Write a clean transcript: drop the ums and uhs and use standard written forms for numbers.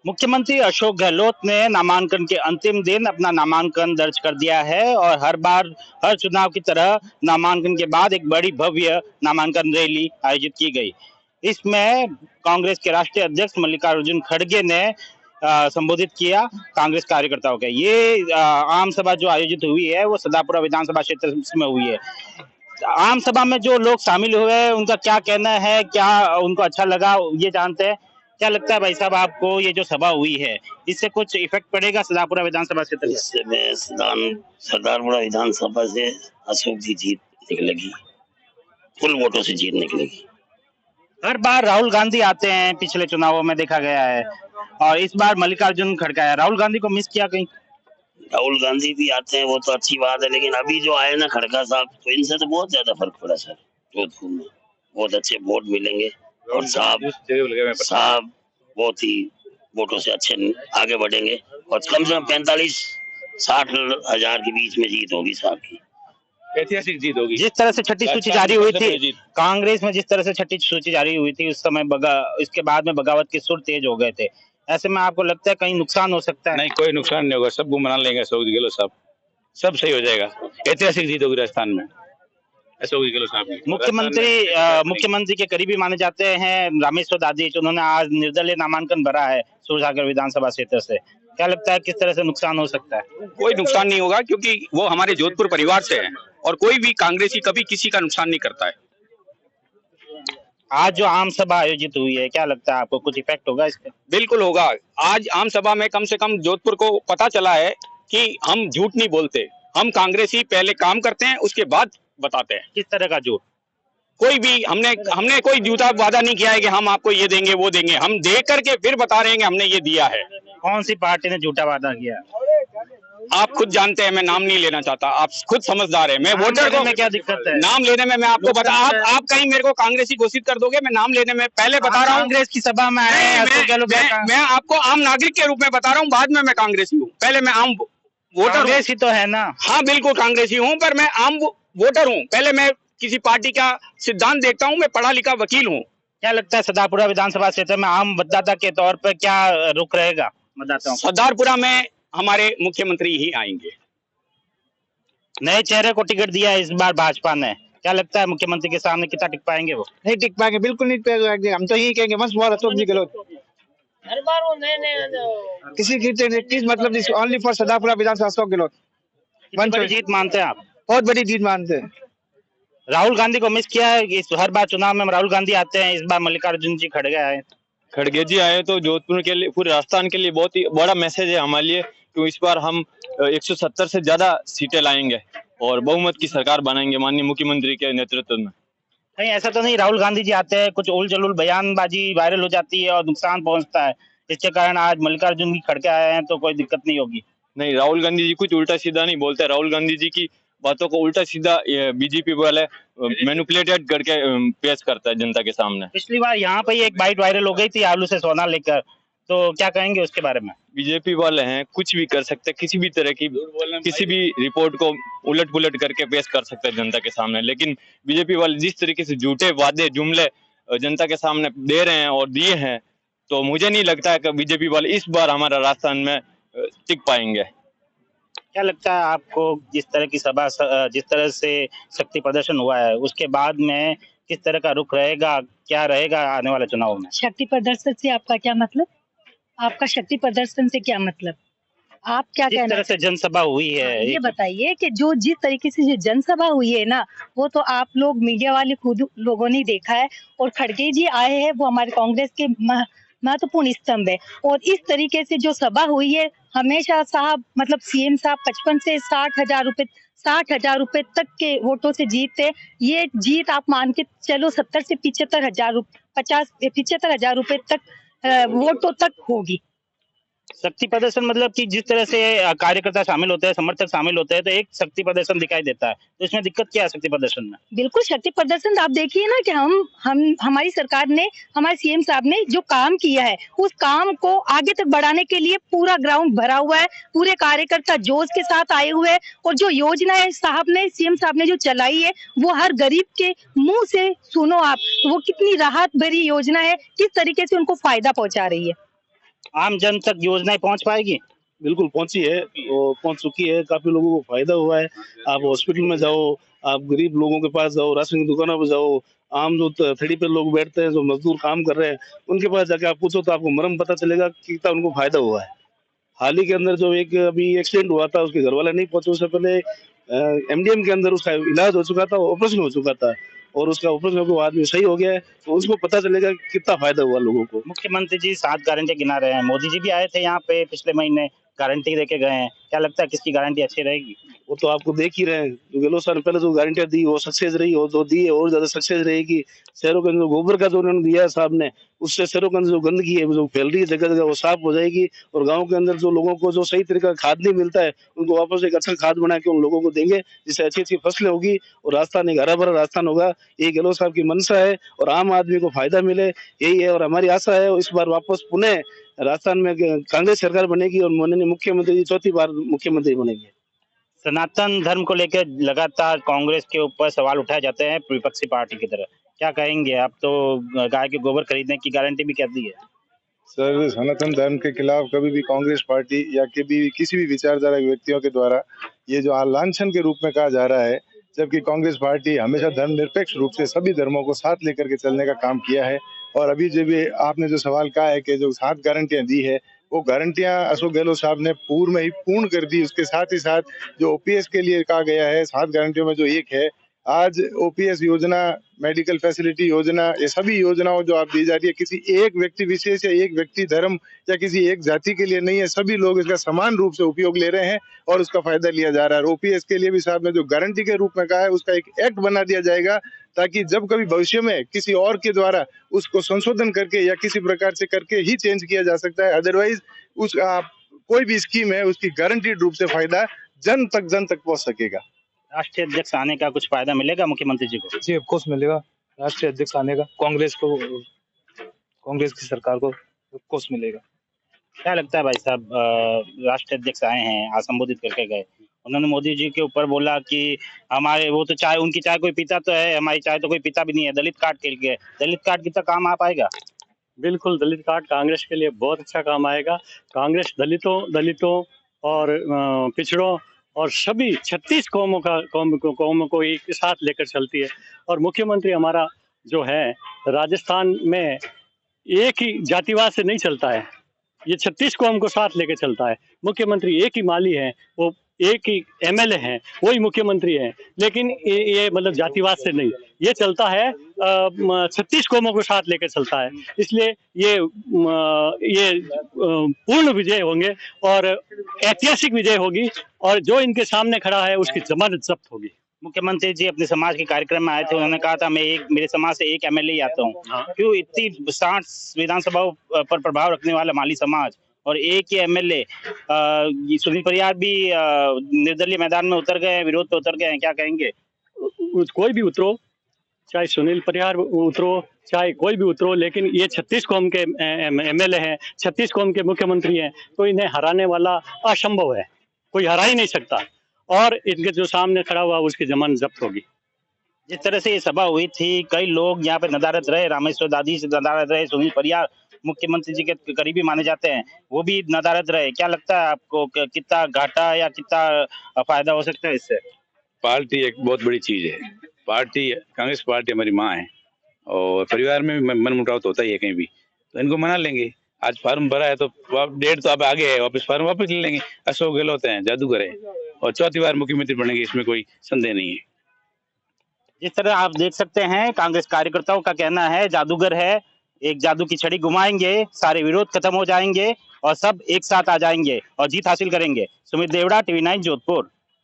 मुख्यमंत्री अशोक गहलोत ने नामांकन के अंतिम दिन अपना नामांकन दर्ज कर दिया है और हर बार हर चुनाव की तरह नामांकन के बाद एक बड़ी भव्य नामांकन रैली आयोजित की गई। इसमें कांग्रेस के राष्ट्रीय अध्यक्ष मल्लिकार्जुन खड़गे ने संबोधित किया कांग्रेस कार्यकर्ताओं के। ये आम सभा जो आयोजित हुई है वो सदापुरा विधानसभा क्षेत्र में हुई है। आम सभा में जो लोग शामिल हुए उनका क्या कहना है, क्या उनको अच्छा लगा, ये जानते हैं। क्या लगता है भाई साहब आपको ये जो सभा हुई है इससे कुछ इफेक्ट पड़ेगा सदापुरा विधानसभा क्षेत्र में? इससे मैं सरदारपुरा विधानसभा से अशोक जी जीत निकलेगी, फुल वोटों से जीत निकलेगी। हर बार राहुल गांधी आते हैं, पिछले चुनावों में देखा गया है, और इस बार मल्लिकार्जुन खड़गे आया। राहुल गांधी को मिस किया कहीं? राहुल गांधी भी आते हैं, वो तो अच्छी बात है, लेकिन अभी जो आए ना खड़गा साहब, तो इनसे तो बहुत ज्यादा फर्क पड़ा सर। जोधपुर में बहुत अच्छे वोट मिलेंगे और साहब बहुत ही वोटों से अच्छे आगे बढ़ेंगे और कम से कम 45-60 हजार के बीच में जीत होगी साहब की। ऐतिहासिक जीत होगी। जिस तरह से छठी सूची जारी हुई थी कांग्रेस में, जिस तरह से छठी सूची जारी हुई थी उस समय इसके बाद में बगावत के सुर तेज हो गए थे। ऐसे में आपको लगता है कहीं नुकसान हो सकता है? नहीं, कोई नुकसान नहीं होगा, सब मना लेंगे अशोक जी गहलोत साहब, सब सही हो जाएगा। ऐतिहासिक जीत होगी राजस्थान में अशोक जी गहलोत साहब। मुख्यमंत्री के करीबी माने जाते हैं रामेश्वर दादीच, उन्होंने आज निर्दलीय नामांकन भरा है सूरसागर विधानसभा क्षेत्र से। क्या लगता है किस तरह से नुकसान हो सकता है? कोई नुकसान नहीं होगा, क्योंकि वो हमारे जोधपुर परिवार से हैं और कोई भी कांग्रेसी कभी किसी का नुकसान नहीं करता है। आज जो आम सभा आयोजित हुई है, क्या लगता है आपको कुछ इफेक्ट होगा इसका? बिल्कुल होगा। आज आम सभा में कम से कम जोधपुर को पता चला है कि हम झूठ नहीं बोलते, हम कांग्रेसी पहले काम करते हैं उसके बाद बताते हैं। किस तरह का झूठ? कोई भी हमने कोई झूठा वादा नहीं किया है कि हम आपको ये देंगे वो देंगे, हम दे करके फिर बता रहे हैं कि हमने ये दिया है। कौन सी पार्टी ने झूठा वादा किया? आप खुद जानते हैं, मैं नाम नहीं लेना चाहता, आप खुद समझदार है। मैं वोटर को में क्या दिक्कत है? नाम लेने में मैं आपको बता, आप कहीं मेरे को कांग्रेसी घोषित कर दोगे? मैं नाम लेने में पहले बता रहा हूँ। कांग्रेस की सभा में आए, मैं आपको आम नागरिक के रूप में बता रहा हूँ, बाद में मैं कांग्रेसी हूँ, पहले मैं आम वोटर। कांग्रेसी तो है ना? हाँ बिल्कुल कांग्रेसी हूँ, पर मैं आम वोटर हूँ। पहले मैं किसी पार्टी का सिद्धांत देखता हूँ, मैं पढ़ा लिखा वकील हूँ। क्या लगता है सदापुरा विधानसभा क्षेत्र में आम मतदाता के तौर पर क्या रुख रहेगा मतदाताओं? सदारपुरा में हमारे मुख्यमंत्री ही आएंगे। नए चेहरे को टिकट दिया इस बार भाजपा ने, क्या लगता है मुख्यमंत्री के सामने कितना टिक पाएंगे वो? नहीं टिक पाएंगे, बिल्कुल नहीं पाएंगे। हम तो यही कहेंगे बस बहुत अशोक जी गहलोत। हर बार वो नए किसी की मतलब ओनली फॉर सदापुरा विधानसभा अशोक गहलोत। बड़ी जीत मानते हैं आप? बहुत बड़ी जीत मानते हैं। राहुल गांधी को मिस किया है? इस हर बार चुनाव में राहुल गांधी आते हैं, इस बार मल्लिकार्जुन जी खड़गे जी आए तो जोधपुर के लिए, पूरे राजस्थान के लिए बहुत ही बड़ा मैसेज है हमारे लिए, क्योंकि इस बार हम 170 से ज्यादा सीटें लाएंगे और बहुमत की सरकार बनाएंगे माननीय मुख्यमंत्री के नेतृत्व में। कहीं ऐसा तो नहीं राहुल गांधी जी आते हैं, कुछ उल जलूल बयानबाजी वायरल हो जाती है और नुकसान पहुंचता है, इसके कारण आज मल्लिकार्जुन जी खड़गे आए हैं तो कोई दिक्कत नहीं होगी? नहीं, राहुल गांधी जी कुछ उल्टा सीधा नहीं बोलते। राहुल गांधी जी की बातों को उल्टा सीधा बीजेपी वाले मैनिपुलेटेड करके पेश करता है जनता के सामने। पिछली बार यहाँ पे एक बाइट वायरल हो गई थी आलू से सोना लेकर, तो क्या कहेंगे उसके बारे में? बीजेपी वाले हैं, कुछ भी कर सकते, किसी भी तरह की किसी भी रिपोर्ट को उलट पुलट करके पेश कर सकते हैं जनता के सामने, लेकिन बीजेपी वाले जिस तरीके से झूठे वादे जुमले जनता के सामने दे रहे हैं और दिए हैं, तो मुझे नहीं लगता है कि बीजेपी वाले इस बार हमारा राजस्थान में टिक पाएंगे। क्या लगता है आपको जिस तरह की सभा, जिस तरह से शक्ति प्रदर्शन हुआ है उसके बाद में किस तरह का रुख रहेगा, क्या रहेगा आने वाले चुनाव में? शक्ति प्रदर्शन से आपका क्या मतलब? आपका शक्ति प्रदर्शन से क्या मतलब? आप क्या कहना? जिस तरह से जनसभा हुई है, ये बताइए कि जो जिस तरीके से जो जनसभा हुई है ना, वो तो आप लोग मीडिया वाले खुद लोगों ने देखा है, और खड़गे जी आए हैं वो हमारे कांग्रेस के महत्वपूर्ण स्तंभ है। और इस तरीके से जो सभा हुई है, हमेशा साहब मतलब सीएम साहब 55 से 60,000 रुपए तक के वोटों से जीतते। ये जीत आप मान के चलो 70 से 75 हजार रुपए तक वोटों तक होगी। शक्ति प्रदर्शन मतलब कि जिस तरह से कार्यकर्ता शामिल होते हैं, समर्थक शामिल होते हैं, तो एक शक्ति प्रदर्शन दिखाई देता है, तो इसमें दिक्कत क्या है शक्ति प्रदर्शन में? बिल्कुल शक्ति प्रदर्शन आप देखिए ना कि हम हमारी सरकार ने, हमारे सीएम साहब ने जो काम किया है उस काम को आगे तक बढ़ाने के लिए पूरा ग्राउंड भरा हुआ है, पूरे कार्यकर्ता जोश के साथ आए हुए हैं, और जो योजना है सीएम साहब ने जो चलाई है वो हर गरीब के मुंह से सुनो आप, वो कितनी राहत भरी योजना है, किस तरीके से उनको फायदा पहुंचा रही है। आम जन तक योजनाएं पहुंच पाएगी? बिल्कुल पहुंची है और पहुंच चुकी है, काफी लोगों को फायदा हुआ है। आप हॉस्पिटल में जाओ, आप गरीब लोगों के पास जाओ, राशन की दुकानों पे जाओ, आम जो थड़ी पे लोग बैठते हैं, जो मजदूर काम कर रहे हैं, उनके पास जाके आप पूछो तो आपको मर्म पता चलेगा कि कितना उनको फायदा हुआ है। हाल ही के अंदर जो एक अभी एक्सीडेंट हुआ था, उसके घर वाले नहीं पहुंचे, उससे पहले एमडीएम के अंदर उसका इलाज हो चुका था, ऑपरेशन हो चुका था और उसका ऑपरेशन होकर वो आदमी सही हो गया है, तो उसको पता चलेगा कि कितना फायदा हुआ लोगों को। मुख्यमंत्री जी 7 गारंटी गिना रहे हैं, मोदी जी भी आए थे यहाँ पे पिछले महीने, गारंटी देके गए हैं। क्या लगता है किसकी गारंटी अच्छी रहेगी? वो तो आपको देख ही रहे हैं, जो गहलोत साहब ने पहले जो गारंटियां दी वो सक्सेस रही, और जो दी है और ज्यादा सक्सेस रहेगी। शहरों के अंदर गोबर का जो उन्होंने दिया है साहब ने, उससे शहरों के अंदर जो गंदगी है जो फैल रही है जगह जगह, वो साफ हो जाएगी। और गाँव के अंदर जो लोगों को जो सही तरीका खाद नहीं मिलता है, उनको वापस एक अच्छा खाद बना के उन लोगों को देंगे, जिससे अच्छी अच्छी फसलें होगी और राजस्थान एक हरा भरा राजस्थान होगा। ये गहलोत साहब की मंशा है और आम आदमी को फायदा मिले, यही है। और हमारी आशा है इस बार वापस पुनः राजस्थान में कांग्रेस सरकार बनेगी और माननीय मुख्यमंत्री जी चौथी बार मुख्यमंत्री बनेंगे। सनातन धर्म को लेकर लगातार कांग्रेस के ऊपर सवाल उठाए जाते हैं विपक्षी पार्टी की तरह, क्या कहेंगे आप? तो गाय के गोबर खरीदने की गारंटी भी कर दी है। सर, सनातन धर्म के खिलाफ कभी भी कांग्रेस पार्टी या किसी भी विचारधारा के व्यक्तियों के द्वारा ये जो लांछन के रूप में कहा जा रहा है, जबकि कांग्रेस पार्टी हमेशा धर्मनिरपेक्ष रूप से सभी धर्मों को साथ लेकर के चलने का काम किया है। और अभी जब आपने जो सवाल कहा है कि जो 7 गारंटियां दी है, वो गारंटियां अशोक गहलोत साहब ने पूर्व में ही पूर्ण कर दी। उसके साथ ही साथ जो ओपीएस के लिए कहा गया है 7 गारंटियों में जो एक है, आज ओपीएस योजना, मेडिकल फैसिलिटी योजना, ये सभी योजनाओं जो आप दी जा रही है, किसी एक व्यक्ति विशेष या एक व्यक्ति धर्म या किसी एक जाति के लिए नहीं है, सभी लोग इसका समान रूप से उपयोग ले रहे हैं और उसका फायदा लिया जा रहा है। ओपीएस के लिए भी साहब ने जो गारंटी के रूप में कहा है, उसका एक एक्ट बना दिया जाएगा, ताकि जब कभी भविष्य में किसी और के द्वारा उसको संशोधन करके या किसी प्रकार से करके ही चेंज किया जा सकता है। अदरवाइज उसका कोई भी स्कीम है, उसकी गारंटीड रूप से फायदा जन तक पहुंच सकेगा। राष्ट्रीय अध्यक्ष आने का कुछ फायदा मिलेगा मुख्यमंत्री जी को? जी ऑफकोर्स मिलेगा, राष्ट्रीय अध्यक्ष आने का कांग्रेस की सरकार को ऑफकोर्स मिलेगा। क्या लगता है भाई साहब, राष्ट्रीय अध्यक्ष आए हैं, आज संबोधित करके गए, उन्होंने मोदी जी के ऊपर बोला कि हमारे वो तो चाय, उनकी चाय कोई पीता तो है, हमारी चाय तो कोई पीता भी नहीं है, दलित कार्ड के लिए। दलित कार्ड कितना काम आ पाएगा? बिल्कुल, दलित कार्ड कांग्रेस के लिए बहुत अच्छा काम आएगा। कांग्रेस दलितों और पिछड़ों और सभी 36 कौमों को एक साथ लेकर चलती है। और मुख्यमंत्री हमारा जो है राजस्थान में एक ही जातिवाद से नहीं चलता है, ये 36 कौम को साथ लेकर चलता है। मुख्यमंत्री एक ही माली है, वो एक ही एमएलए हैं, वही मुख्यमंत्री हैं, लेकिन ये मतलब जातिवाद से नहीं, ये चलता है 36 कौमों को साथ लेकर चलता है। इसलिए ये पूर्ण विजय होंगे और ऐतिहासिक विजय होगी, और जो इनके सामने खड़ा है उसकी जमानत जब्त होगी। मुख्यमंत्री जी अपने समाज के कार्यक्रम में आए थे, उन्होंने कहा था मेरे समाज से एक एमएलए ही आता हूँ। क्यों इतनी 60 विधानसभाओं पर प्रभाव रखने वाला माली समाज और एक ही एमएलए? सुनील परियार भी निर्दलीय मैदान में उतर गए हैं, विरोध पे उतर गए हैं, क्या कहेंगे? कोई भी उतरो, चाहे सुनील परियार उतरो, चाहे कोई भी उतरो, लेकिन ये 36 कौम के एमएलए हैं, 36 कौम के मुख्यमंत्री हैं, तो इन्हें हराने वाला असंभव है, कोई हरा ही नहीं सकता। और इनके जो सामने खड़ा हुआ उसकी जमानत जब्त होगी। जिस तरह से ये सभा हुई थी, कई लोग यहाँ पे नदारत रहे, रामेश्वर दादी से नदारत रहे, सुनील परियार मुख्यमंत्री जी के करीबी माने जाते हैं, वो भी नदारत रहे। क्या लगता है आपको, कितना घाटा या कितना फायदा हो सकता है इससे? पार्टी एक बहुत बड़ी चीज है। पार्टी, कांग्रेस पार्टी हमारी माँ है और परिवार में भी मनमुटाव तो होता ही है कहीं भी, तो इनको मना लेंगे। आज फार्म भरा है तो डेट तो अब आगे है, वापस फार्म वापस ले लेंगे। अशोक गहलोत हैं, जादूगर है और चौथी बार मुख्यमंत्री बनेंगे, इसमें कोई संदेह नहीं है। जिस तरह आप देख सकते हैं, कांग्रेस कार्यकर्ताओं का कहना है जादूगर है, एक जादू की छड़ी घुमाएंगे, सारे विरोध खत्म हो जाएंगे और सब एक साथ आ जाएंगे और जीत हासिल करेंगे। सुमित देवड़ा, TV9 जोधपुर।